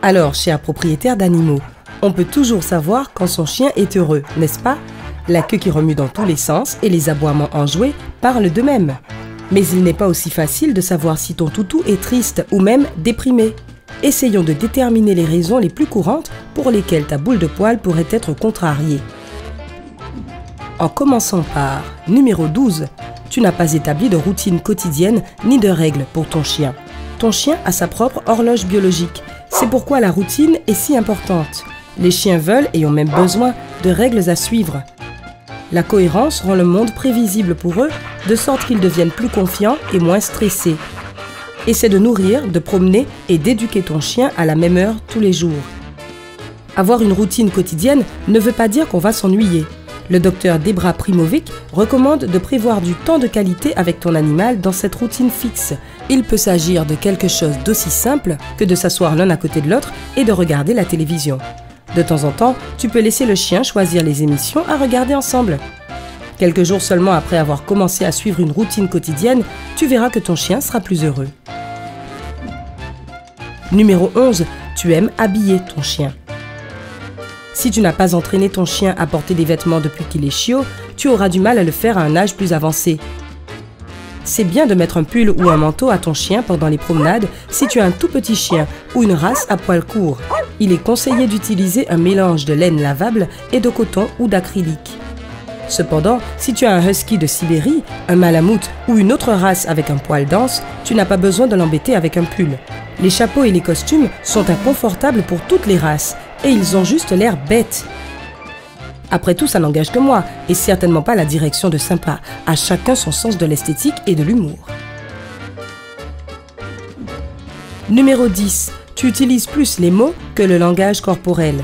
Alors, cher propriétaire d'animaux, on peut toujours savoir quand son chien est heureux, n'est-ce pas? La queue qui remue dans tous les sens et les aboiements enjoués parlent d'eux-mêmes. Mais il n'est pas aussi facile de savoir si ton toutou est triste ou même déprimé. Essayons de déterminer les raisons les plus courantes pour lesquelles ta boule de poil pourrait être contrariée. En commençant par numéro 12, tu n'as pas établi de routine quotidienne ni de règles pour ton chien. Ton chien a sa propre horloge biologique. C'est pourquoi la routine est si importante. Les chiens veulent et ont même besoin de règles à suivre. La cohérence rend le monde prévisible pour eux, de sorte qu'ils deviennent plus confiants et moins stressés. Essaie de nourrir, de promener et d'éduquer ton chien à la même heure tous les jours. Avoir une routine quotidienne ne veut pas dire qu'on va s'ennuyer. Le docteur Debra Primovic recommande de prévoir du temps de qualité avec ton animal dans cette routine fixe. Il peut s'agir de quelque chose d'aussi simple que de s'asseoir l'un à côté de l'autre et de regarder la télévision. De temps en temps, tu peux laisser le chien choisir les émissions à regarder ensemble. Quelques jours seulement après avoir commencé à suivre une routine quotidienne, tu verras que ton chien sera plus heureux. Numéro 11. Tu aimes habiller ton chien. Si tu n'as pas entraîné ton chien à porter des vêtements depuis qu'il est chiot, tu auras du mal à le faire à un âge plus avancé. C'est bien de mettre un pull ou un manteau à ton chien pendant les promenades si tu as un tout petit chien ou une race à poils courts. Il est conseillé d'utiliser un mélange de laine lavable et de coton ou d'acrylique. Cependant, si tu as un husky de Sibérie, un malamute ou une autre race avec un poil dense, tu n'as pas besoin de l'embêter avec un pull. Les chapeaux et les costumes sont inconfortables pour toutes les races et ils ont juste l'air bêtes. Après tout, ça n'engage que moi et certainement pas la direction de Sympa. À chacun son sens de l'esthétique et de l'humour. Numéro 10. Tu utilises plus les mots que le langage corporel.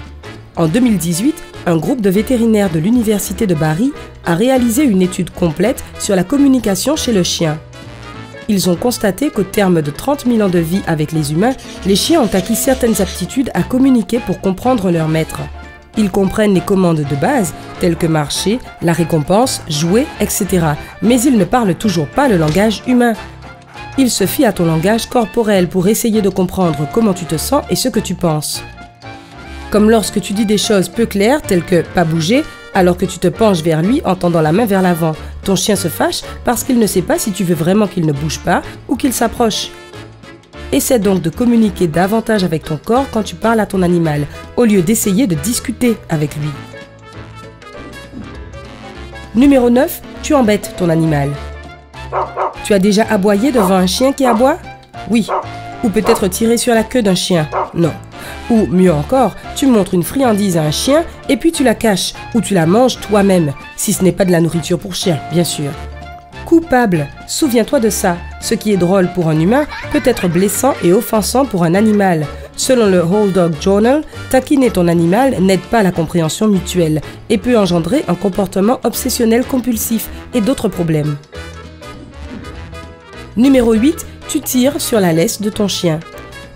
En 2018, un groupe de vétérinaires de l'Université de Bari a réalisé une étude complète sur la communication chez le chien. Ils ont constaté qu'au terme de 30 000 ans de vie avec les humains, les chiens ont acquis certaines aptitudes à communiquer pour comprendre leur maître. Ils comprennent les commandes de base, telles que marcher, la récompense, jouer, etc. Mais ils ne parlent toujours pas le langage humain. Ils se fient à ton langage corporel pour essayer de comprendre comment tu te sens et ce que tu penses. Comme lorsque tu dis des choses peu claires, telles que « pas bouger », alors que tu te penches vers lui en tendant la main vers l'avant. Ton chien se fâche parce qu'il ne sait pas si tu veux vraiment qu'il ne bouge pas ou qu'il s'approche. Essaie donc de communiquer davantage avec ton corps quand tu parles à ton animal, au lieu d'essayer de discuter avec lui. Numéro 9. Tu embêtes ton animal. Tu as déjà aboyé devant un chien qui aboie? Oui. Ou peut-être tiré sur la queue d'un chien? Non. Ou mieux encore, tu montres une friandise à un chien et puis tu la caches ou tu la manges toi-même, si ce n'est pas de la nourriture pour chien, bien sûr. Coupable, souviens-toi de ça. Ce qui est drôle pour un humain peut être blessant et offensant pour un animal. Selon le Whole Dog Journal, taquiner ton animal n'aide pas la compréhension mutuelle et peut engendrer un comportement obsessionnel compulsif et d'autres problèmes. Numéro 8. Tu tires sur la laisse de ton chien.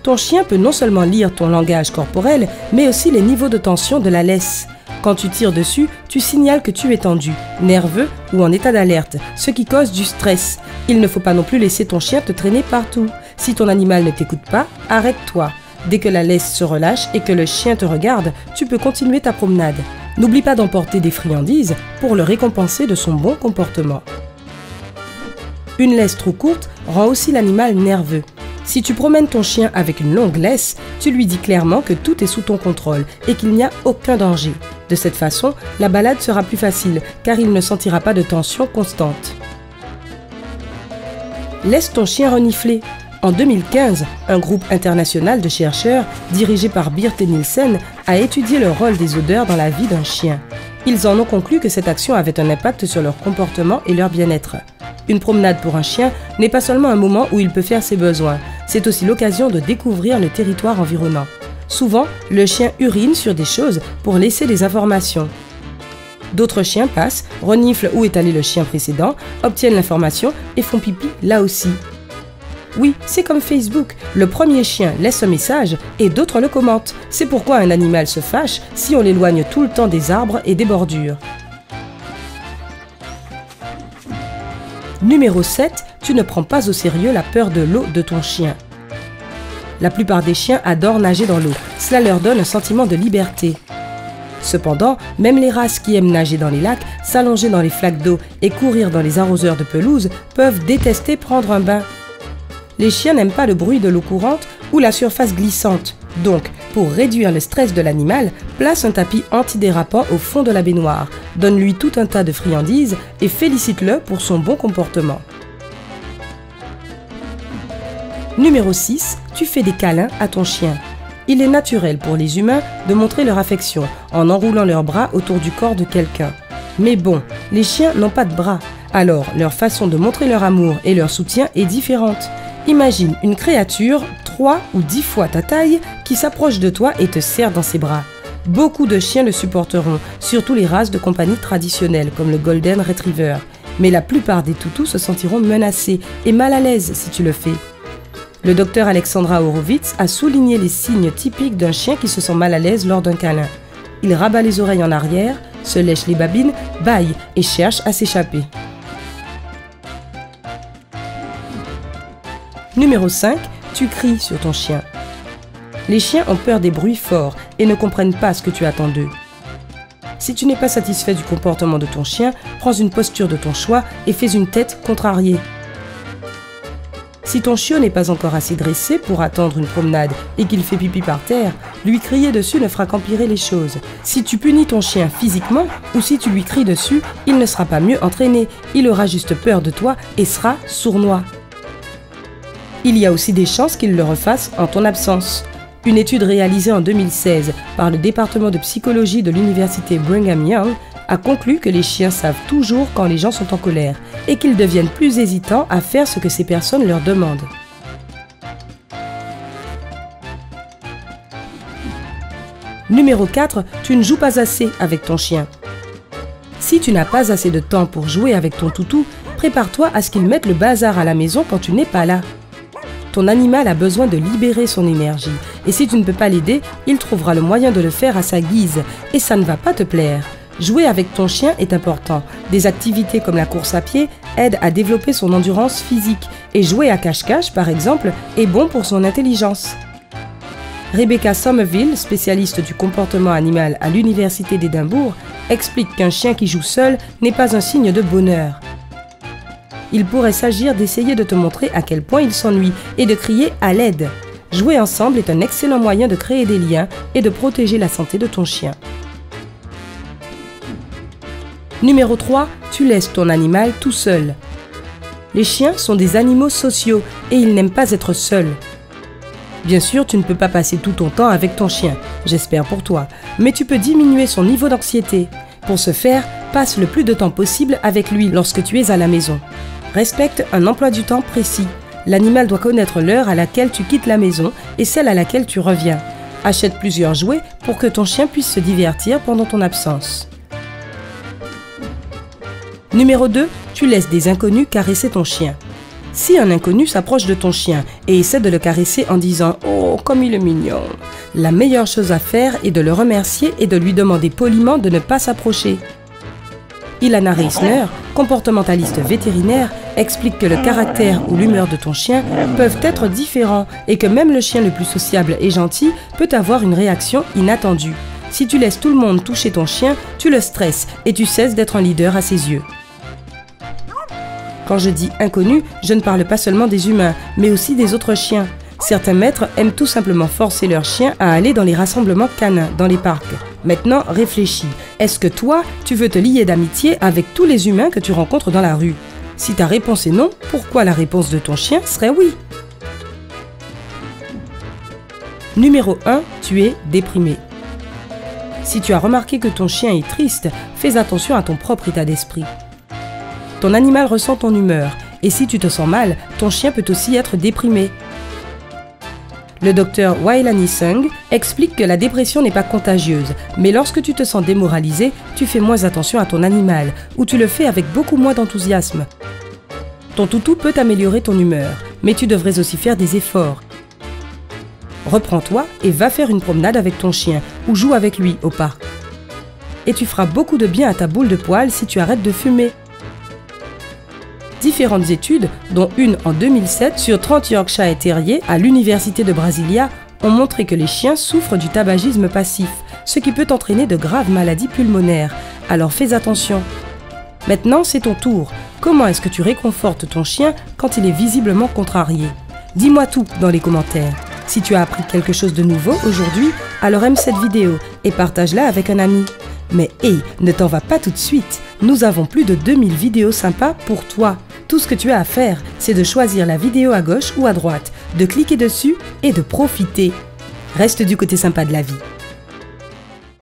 Ton chien peut non seulement lire ton langage corporel, mais aussi les niveaux de tension de la laisse. Quand tu tires dessus, tu signales que tu es tendu, nerveux ou en état d'alerte, ce qui cause du stress. Il ne faut pas non plus laisser ton chien te traîner partout. Si ton animal ne t'écoute pas, arrête-toi. Dès que la laisse se relâche et que le chien te regarde, tu peux continuer ta promenade. N'oublie pas d'emporter des friandises pour le récompenser de son bon comportement. Une laisse trop courte rend aussi l'animal nerveux. Si tu promènes ton chien avec une longue laisse, tu lui dis clairement que tout est sous ton contrôle et qu'il n'y a aucun danger. De cette façon, la balade sera plus facile car il ne sentira pas de tension constante. Laisse ton chien renifler. En 2015, un groupe international de chercheurs, dirigé par Birth et Nielsen, a étudié le rôle des odeurs dans la vie d'un chien. Ils en ont conclu que cette action avait un impact sur leur comportement et leur bien-être. Une promenade pour un chien n'est pas seulement un moment où il peut faire ses besoins, c'est aussi l'occasion de découvrir le territoire environnant. Souvent, le chien urine sur des choses pour laisser des informations. D'autres chiens passent, reniflent où est allé le chien précédent, obtiennent l'information et font pipi là aussi. Oui, c'est comme Facebook. Le premier chien laisse un message et d'autres le commentent. C'est pourquoi un animal se fâche si on l'éloigne tout le temps des arbres et des bordures. Numéro 7. Tu ne prends pas au sérieux la peur de l'eau de ton chien. La plupart des chiens adorent nager dans l'eau. Cela leur donne un sentiment de liberté. Cependant, même les races qui aiment nager dans les lacs, s'allonger dans les flaques d'eau et courir dans les arroseurs de pelouse peuvent détester prendre un bain. Les chiens n'aiment pas le bruit de l'eau courante ou la surface glissante. Donc, pour réduire le stress de l'animal, place un tapis antidérapant au fond de la baignoire, donne-lui tout un tas de friandises et félicite-le pour son bon comportement. Numéro 6. Tu fais des câlins à ton chien. Il est naturel pour les humains de montrer leur affection en enroulant leurs bras autour du corps de quelqu'un. Mais bon, les chiens n'ont pas de bras, alors leur façon de montrer leur amour et leur soutien est différente. Imagine une créature 3 ou 10 fois ta taille qui s'approche de toi et te serre dans ses bras. Beaucoup de chiens le supporteront, surtout les races de compagnie traditionnelles comme le Golden Retriever. Mais la plupart des toutous se sentiront menacés et mal à l'aise si tu le fais. Le docteur Alexandra Horowitz a souligné les signes typiques d'un chien qui se sent mal à l'aise lors d'un câlin. Il rabat les oreilles en arrière, se lèche les babines, bâille et cherche à s'échapper. Numéro 5. Tu cries sur ton chien. Les chiens ont peur des bruits forts et ne comprennent pas ce que tu attends d'eux. Si tu n'es pas satisfait du comportement de ton chien, prends une posture de ton choix et fais une tête contrariée. Si ton chiot n'est pas encore assez dressé pour attendre une promenade et qu'il fait pipi par terre, lui crier dessus ne fera qu'empirer les choses. Si tu punis ton chien physiquement ou si tu lui cries dessus, il ne sera pas mieux entraîné, il aura juste peur de toi et sera sournois. Il y a aussi des chances qu'il le refasse en ton absence. Une étude réalisée en 2016 par le département de psychologie de l'université Brigham Young a conclu que les chiens savent toujours quand les gens sont en colère et qu'ils deviennent plus hésitants à faire ce que ces personnes leur demandent. Numéro 4. Tu ne joues pas assez avec ton chien. Si tu n'as pas assez de temps pour jouer avec ton toutou, prépare-toi à ce qu'il mette le bazar à la maison quand tu n'es pas là. Ton animal a besoin de libérer son énergie et si tu ne peux pas l'aider, il trouvera le moyen de le faire à sa guise et ça ne va pas te plaire. Jouer avec ton chien est important. Des activités comme la course à pied aident à développer son endurance physique et jouer à cache-cache, par exemple, est bon pour son intelligence. Rebecca Somerville, spécialiste du comportement animal à l'Université d'Édimbourg, explique qu'un chien qui joue seul n'est pas un signe de bonheur. Il pourrait s'agir d'essayer de te montrer à quel point il s'ennuie et de crier à l'aide. Jouer ensemble est un excellent moyen de créer des liens et de protéger la santé de ton chien. Numéro 3. Tu laisses ton animal tout seul. Les chiens sont des animaux sociaux et ils n'aiment pas être seuls. Bien sûr, tu ne peux pas passer tout ton temps avec ton chien, j'espère pour toi, mais tu peux diminuer son niveau d'anxiété. Pour ce faire, passe le plus de temps possible avec lui lorsque tu es à la maison. Respecte un emploi du temps précis. L'animal doit connaître l'heure à laquelle tu quittes la maison et celle à laquelle tu reviens. Achète plusieurs jouets pour que ton chien puisse se divertir pendant ton absence. Numéro 2. Tu laisses des inconnus caresser ton chien. Si un inconnu s'approche de ton chien et essaie de le caresser en disant « Oh, comme il est mignon », la meilleure chose à faire est de le remercier et de lui demander poliment de ne pas s'approcher. Ilana Reisner, comportementaliste vétérinaire, explique que le caractère ou l'humeur de ton chien peuvent être différents et que même le chien le plus sociable et gentil peut avoir une réaction inattendue. Si tu laisses tout le monde toucher ton chien, tu le stresses et tu cesses d'être un leader à ses yeux. Quand je dis inconnu, je ne parle pas seulement des humains, mais aussi des autres chiens. Certains maîtres aiment tout simplement forcer leurs chiens à aller dans les rassemblements canins, dans les parcs. Maintenant, réfléchis. Est-ce que toi, tu veux te lier d'amitié avec tous les humains que tu rencontres dans la rue? Si ta réponse est non, pourquoi la réponse de ton chien serait oui? Numéro 1. Tu es déprimé. Si tu as remarqué que ton chien est triste, fais attention à ton propre état d'esprit. Ton animal ressent ton humeur, et si tu te sens mal, ton chien peut aussi être déprimé. Le docteur Wailani Sung explique que la dépression n'est pas contagieuse, mais lorsque tu te sens démoralisé, tu fais moins attention à ton animal, ou tu le fais avec beaucoup moins d'enthousiasme. Ton toutou peut améliorer ton humeur, mais tu devrais aussi faire des efforts. Reprends-toi et va faire une promenade avec ton chien, ou joue avec lui au parc. Et tu feras beaucoup de bien à ta boule de poil si tu arrêtes de fumer. Différentes études, dont une en 2007 sur 30 Yorkshire Terriers à l'Université de Brasilia, ont montré que les chiens souffrent du tabagisme passif, ce qui peut entraîner de graves maladies pulmonaires. Alors fais attention. Maintenant, c'est ton tour. Comment est-ce que tu réconfortes ton chien quand il est visiblement contrarié? Dis-moi tout dans les commentaires. Si tu as appris quelque chose de nouveau aujourd'hui, alors aime cette vidéo et partage-la avec un ami. Mais hey, ne t'en va pas tout de suite. Nous avons plus de 2000 vidéos sympas pour toi. Tout ce que tu as à faire, c'est de choisir la vidéo à gauche ou à droite, de cliquer dessus et de profiter. Reste du côté sympa de la vie.